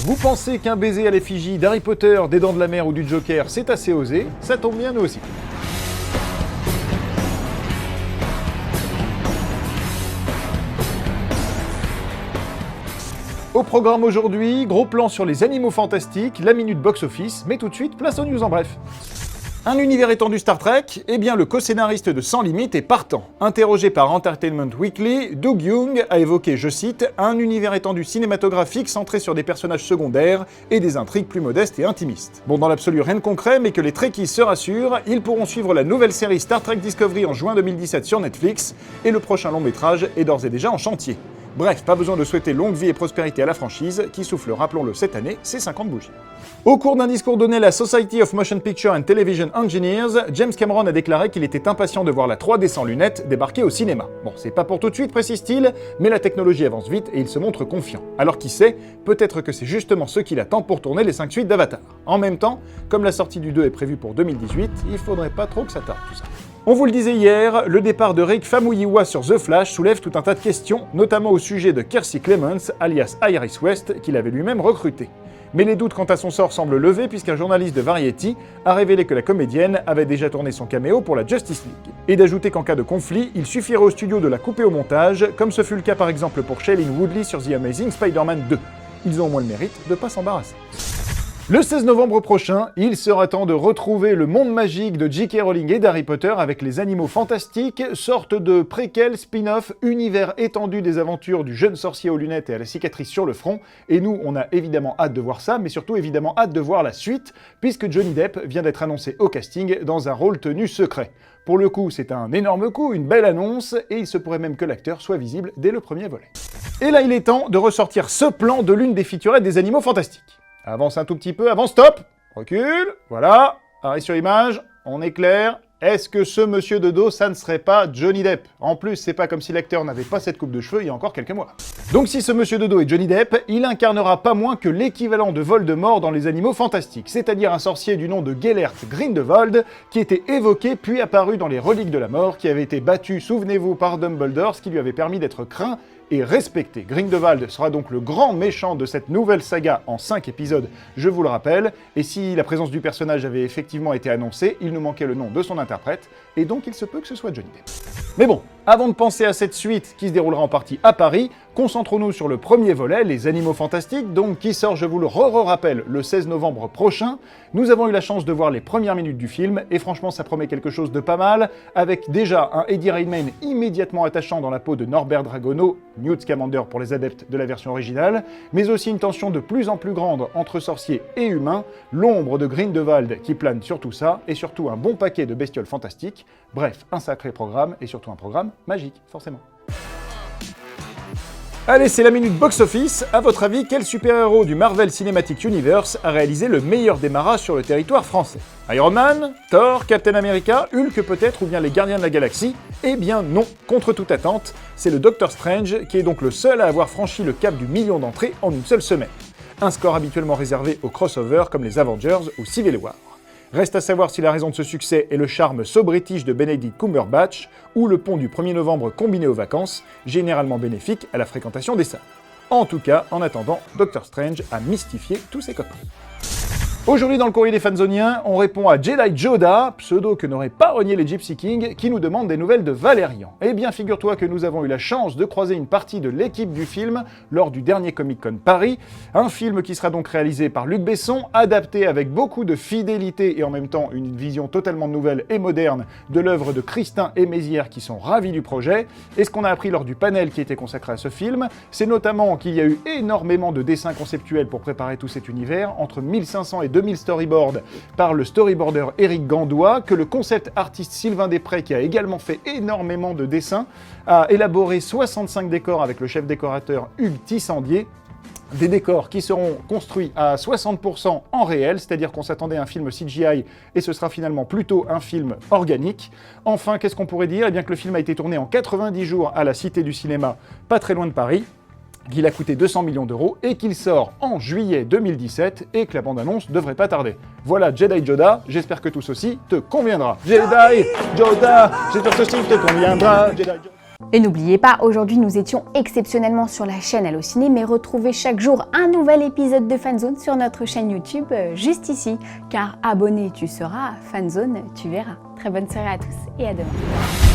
Vous pensez qu'un baiser à l'effigie d'Harry Potter, des Dents de la Mer ou du Joker, c'est assez osé? Ça tombe bien, nous aussi. Au programme aujourd'hui, gros plan sur les animaux fantastiques, la minute box-office, mais tout de suite, place aux news en bref. Un univers étendu Star Trek? Eh bien, le co-scénariste de Sans Limites est partant. Interrogé par Entertainment Weekly, Doug Young a évoqué, je cite, « un univers étendu cinématographique centré sur des personnages secondaires et des intrigues plus modestes et intimistes. » Bon, dans l'absolu, rien de concret, mais que les Trekkies se rassurent, ils pourront suivre la nouvelle série Star Trek Discovery en juin 2017 sur Netflix, et le prochain long-métrage est d'ores et déjà en chantier. Bref, pas besoin de souhaiter longue vie et prospérité à la franchise, qui souffle, rappelons-le, cette année, ses 50 bougies. Au cours d'un discours donné à la Society of Motion Picture and Television Engineers, James Cameron a déclaré qu'il était impatient de voir la 3D sans lunettes débarquer au cinéma. Bon, c'est pas pour tout de suite, précise-t-il, mais la technologie avance vite et il se montre confiant. Alors qui sait, peut-être que c'est justement ce qu'il attend pour tourner les 5 suites d'Avatar. En même temps, comme la sortie du 2 est prévue pour 2018, il faudrait pas trop que ça tarde tout ça. On vous le disait hier, le départ de Rick Famuyiwa sur The Flash soulève tout un tas de questions, notamment au sujet de Kiersey Clemons, alias Iris West, qu'il avait lui-même recruté. Mais les doutes quant à son sort semblent levés puisqu'un journaliste de Variety a révélé que la comédienne avait déjà tourné son caméo pour la Justice League. Et d'ajouter qu'en cas de conflit, il suffirait au studio de la couper au montage, comme ce fut le cas par exemple pour Shailene Woodley sur The Amazing Spider-Man 2. Ils ont au moins le mérite de pas s'embarrasser. Le 16 novembre prochain, il sera temps de retrouver le monde magique de J.K. Rowling et d'Harry Potter avec les animaux fantastiques, sorte de préquel, spin-off, univers étendu des aventures du jeune sorcier aux lunettes et à la cicatrice sur le front, et nous, on a évidemment hâte de voir ça, mais surtout évidemment hâte de voir la suite, puisque Johnny Depp vient d'être annoncé au casting dans un rôle tenu secret. Pour le coup, c'est un énorme coup, une belle annonce, et il se pourrait même que l'acteur soit visible dès le premier volet. Et là, il est temps de ressortir ce plan de l'une des featurettes des animaux fantastiques. Avance un tout petit peu, avance, stop, recule, voilà, arrêt sur image, on est clair. Est-ce que ce monsieur de dos, ça ne serait pas Johnny Depp? En plus, c'est pas comme si l'acteur n'avait pas cette coupe de cheveux il y a encore quelques mois. Donc si ce monsieur de dos est Johnny Depp, il incarnera pas moins que l'équivalent de Voldemort dans les animaux fantastiques, c'est-à-dire un sorcier du nom de Gellert Grindelwald, qui était évoqué puis apparu dans les Reliques de la Mort, qui avait été battu, souvenez-vous, par Dumbledore, ce qui lui avait permis d'être craint et respecté. Grindelwald sera donc le grand méchant de cette nouvelle saga en 5 épisodes, je vous le rappelle, et si la présence du personnage avait effectivement été annoncée, il nous manquait le nom de son interprète, et donc il se peut que ce soit Johnny Depp. Mais bon, avant de penser à cette suite qui se déroulera en partie à Paris, concentrons-nous sur le premier volet, les animaux fantastiques, donc qui sort, je vous le rappelle, le 16 novembre prochain. Nous avons eu la chance de voir les premières minutes du film, et franchement ça promet quelque chose de pas mal, avec déjà un Eddie Redmayne immédiatement attachant dans la peau de Norbert Dragono, Newt Scamander pour les adeptes de la version originale, mais aussi une tension de plus en plus grande entre sorciers et humains, l'ombre de Grindelwald qui plane sur tout ça, et surtout un bon paquet de bestioles fantastiques. Bref, un sacré programme, et surtout un programme magique, forcément. Allez, c'est la minute box-office. À votre avis, quel super-héros du Marvel Cinematic Universe a réalisé le meilleur démarrage sur le territoire français? Iron Man? Thor? Captain America? Hulk peut-être? Ou bien les Gardiens de la Galaxie? Eh bien non, contre toute attente, c'est le Doctor Strange qui est donc le seul à avoir franchi le cap du million d'entrées en une seule semaine. Un score habituellement réservé aux crossovers comme les Avengers ou Civil War. Reste à savoir si la raison de ce succès est le charme so british de Benedict Cumberbatch ou le pont du 1er novembre combiné aux vacances, généralement bénéfique à la fréquentation des salles. En tout cas, en attendant, Doctor Strange a mystifié tous ses copains. Aujourd'hui, dans le courrier des fanzoniens, on répond à Jedi Joda, pseudo que n'auraient pas renié les Gypsy Kings, qui nous demande des nouvelles de Valérian. Eh bien, figure-toi que nous avons eu la chance de croiser une partie de l'équipe du film lors du dernier Comic-Con Paris, un film qui sera donc réalisé par Luc Besson, adapté avec beaucoup de fidélité et en même temps une vision totalement nouvelle et moderne de l'œuvre de Christin et Mézières qui sont ravis du projet. Et ce qu'on a appris lors du panel qui était consacré à ce film, c'est notamment qu'il y a eu énormément de dessins conceptuels pour préparer tout cet univers, entre 1500 et 2000 storyboards par le storyboarder Éric Gandois, que le concept artiste Sylvain Després, qui a également fait énormément de dessins, a élaboré 65 décors avec le chef décorateur Hugues Tissandier, des décors qui seront construits à 60% en réel, c'est-à-dire qu'on s'attendait à un film CGI et ce sera finalement plutôt un film organique. Enfin, qu'est-ce qu'on pourrait dire? Eh bien que le film a été tourné en 90 jours à la Cité du Cinéma, pas très loin de Paris, qu'il a coûté 200 millions d'euros et qu'il sort en juillet 2017 et que la bande-annonce devrait pas tarder. Voilà Jedi Joda, j'espère que tout ceci te conviendra. Jedi Joda, j'espère que ceci te conviendra. Jedi Joda. Et n'oubliez pas, aujourd'hui nous étions exceptionnellement sur la chaîne Allociné, mais retrouvez chaque jour un nouvel épisode de Fanzone sur notre chaîne YouTube, juste ici. Car abonné tu seras, Fanzone tu verras. Très bonne soirée à tous et à demain.